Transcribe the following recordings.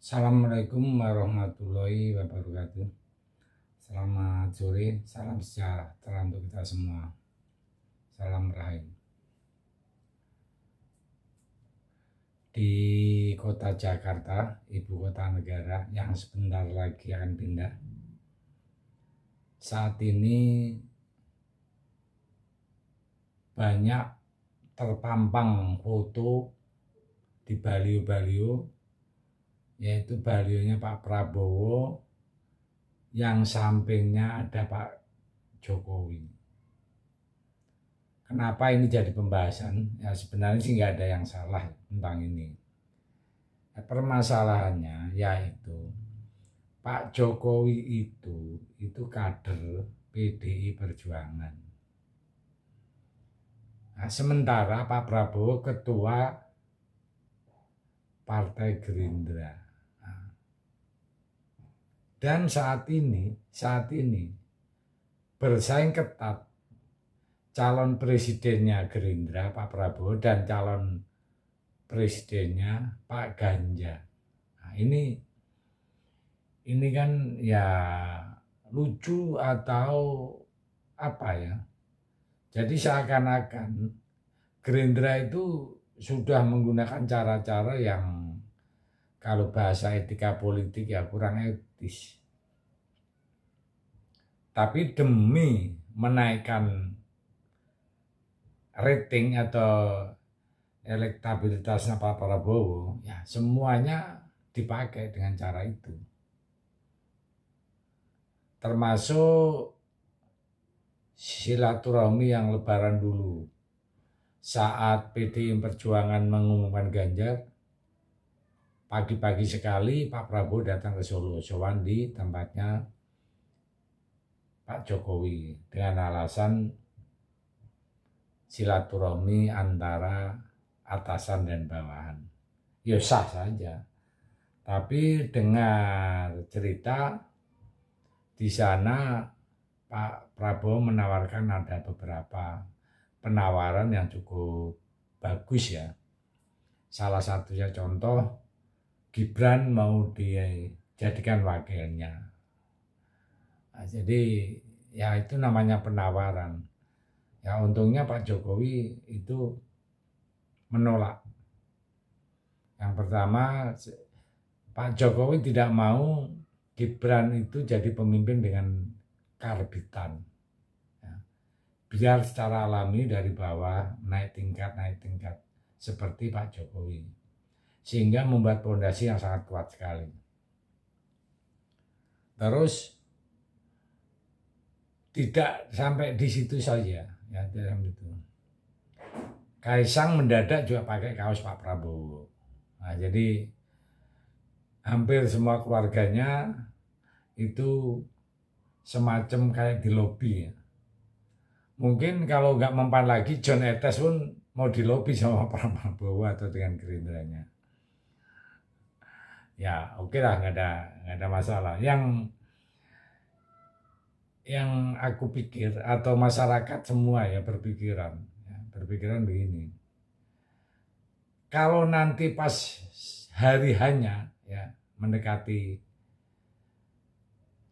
Assalamualaikum warahmatullahi wabarakatuh. Selamat sore, salam sejahtera untuk kita semua. Salam rahim. Di kota Jakarta, ibu kota negara yang sebentar lagi akan pindah, saat ini banyak terpampang foto di baliho-baliho, yaitu balionya Pak Prabowo yang sampingnya ada Pak Jokowi. Kenapa ini jadi pembahasan? Ya sebenarnya sih nggak ada yang salah tentang ini. Permasalahannya yaitu Pak Jokowi itu kader PDI Perjuangan. Nah, sementara Pak Prabowo ketua Partai Gerindra. Dan saat ini bersaing ketat calon presidennya Gerindra Pak Prabowo dan calon presidennya Pak Ganjar. Nah, ini kan ya lucu atau apa ya? Jadi seakan-akan Gerindra itu sudah menggunakan cara-cara yang kalau bahasa etika politik ya kurang etis. Tapi demi menaikkan rating atau elektabilitasnya Pak Prabowo, ya semuanya dipakai dengan cara itu. Termasuk silaturahmi yang lebaran dulu. Saat PDI Perjuangan mengumumkan Ganjar, pagi-pagi sekali Pak Prabowo datang ke Solo, sowan di tempatnya Pak Jokowi dengan alasan silaturahmi antara atasan dan bawahan. Ya sah saja. Tapi dengar cerita di sana Pak Prabowo menawarkan ada beberapa penawaran yang cukup bagus ya. Salah satunya contoh Gibran mau dijadikan wakilnya. Nah, jadi ya itu namanya penawaran. Ya untungnya Pak Jokowi itu menolak. Yang pertama, Pak Jokowi tidak mau Gibran itu jadi pemimpin dengan karbitan. Ya. Biar secara alami dari bawah naik tingkat seperti Pak Jokowi. Sehingga membuat fondasi yang sangat kuat sekali. Terus tidak sampai di situ saja, ya dalam itu. Kaisang mendadak juga pakai kaos Pak Prabowo. Nah, jadi hampir semua keluarganya itu semacam kayak di lobi. Ya. Mungkin kalau nggak mempan lagi, John Etes pun mau di lobi sama Pak Prabowo atau dengan Gerindranya. Ya oke lah, nggak ada masalah. Yang aku pikir atau masyarakat semua ya berpikiran begini. Kalau nanti pas hari hanya ya mendekati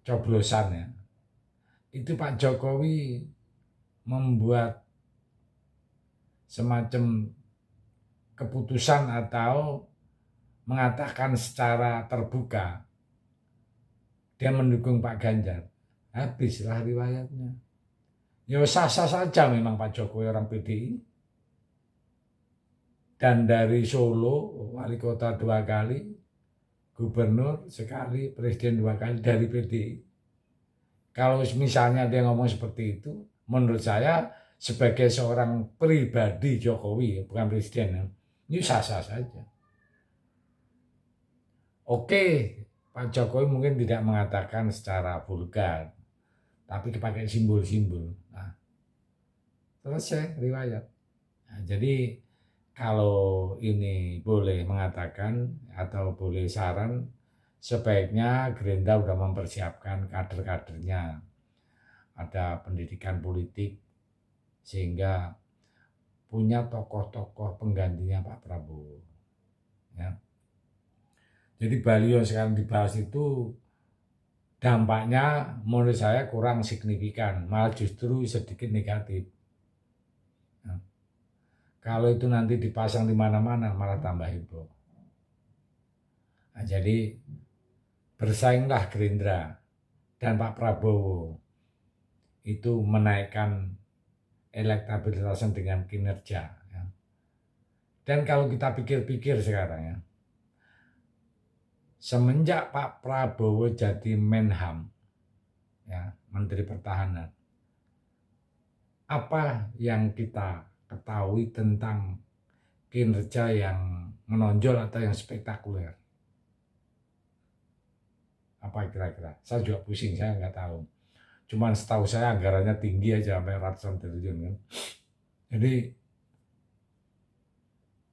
coblosan ya, itu Pak Jokowi membuat semacam keputusan atau mengatakan secara terbuka dia mendukung Pak Ganjar, habislah riwayatnya. Ya sah-sah saja memang Pak Jokowi orang PDI. Dan dari Solo, wali kota 2 kali, gubernur sekali, presiden 2 kali dari PDI. Kalau misalnya dia ngomong seperti itu, menurut saya sebagai seorang pribadi Jokowi, bukan presiden, ini sah-sah saja. Oke, Pak Jokowi mungkin tidak mengatakan secara vulgar, tapi dipakai simbol-simbol. Nah, selesai riwayat. Nah, jadi kalau ini boleh mengatakan atau boleh saran, sebaiknya Gerindra sudah mempersiapkan kader-kadernya. Ada pendidikan politik sehingga punya tokoh-tokoh penggantinya Pak Prabowo. Ya. Jadi baliho yang sekarang dibahas itu dampaknya menurut saya kurang signifikan, malah justru sedikit negatif. Nah, kalau itu nanti dipasang di mana-mana malah tambah heboh. Nah, jadi bersainglah Gerindra dan Pak Prabowo itu menaikkan elektabilitasnya dengan kinerja. Ya. Dan kalau kita pikir-pikir sekarang ya, semenjak Pak Prabowo jadi Menham, ya, Menteri Pertahanan, apa yang kita ketahui tentang kinerja yang menonjol atau yang spektakuler? Apa kira-kira? Saya juga pusing, saya nggak tahu. Cuman setahu saya anggarannya tinggi aja sampai ratusan triliun kan. Jadi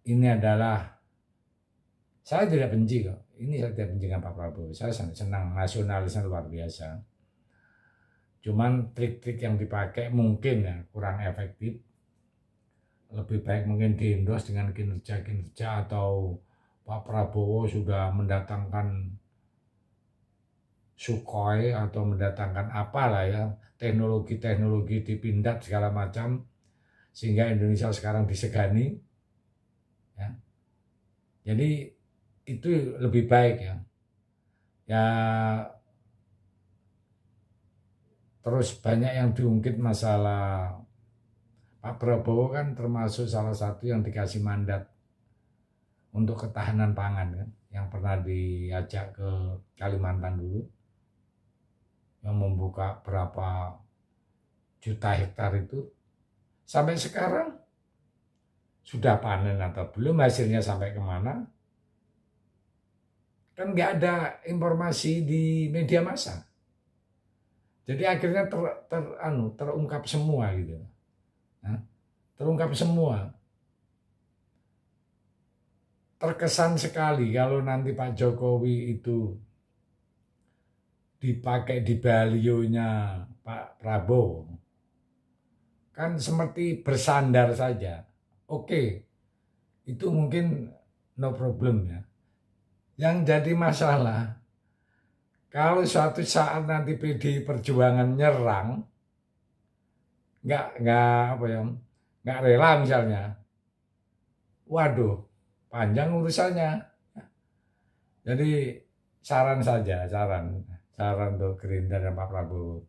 ini adalah, saya tidak benci kok. Ini saya tidak benci dengan Pak Prabowo. Saya sangat senang, nasionalisnya luar biasa. Cuman trik-trik yang dipakai mungkin ya kurang efektif. Lebih baik mungkin diendos dengan kinerja-kinerja, atau Pak Prabowo sudah mendatangkan Sukhoi atau mendatangkan apalah ya, teknologi-teknologi dipindad segala macam, sehingga Indonesia sekarang disegani. Ya. Jadi itu lebih baik ya. Ya, terus banyak yang diungkit masalah Pak Prabowo kan termasuk salah satu yang dikasih mandat untuk ketahanan pangan kan, yang pernah diajak ke Kalimantan dulu, yang membuka berapa juta hektar itu. Sampai sekarang sudah panen atau belum, hasilnya sampai kemana, kan nggak ada informasi di media massa. Jadi akhirnya terungkap semua gitu. Nah, terungkap semua. Terkesan sekali kalau nanti Pak Jokowi itu dipakai di balionya Pak Prabowo, kan seperti bersandar saja. Oke, itu mungkin no problem ya. Yang jadi masalah, kalau suatu saat nanti PDI Perjuangan nyerang, nggak rela misalnya, waduh, panjang urusannya. Jadi saran saja, saran untuk Gerindra dan Pak Prabowo,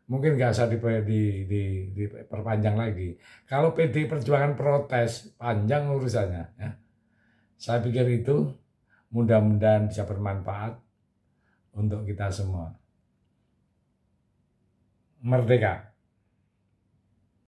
mungkin nggak usah diperpanjang lagi. Kalau PDI Perjuangan protes, panjang urusannya. Ya. Saya pikir itu mudah-mudahan bisa bermanfaat untuk kita semua. Merdeka!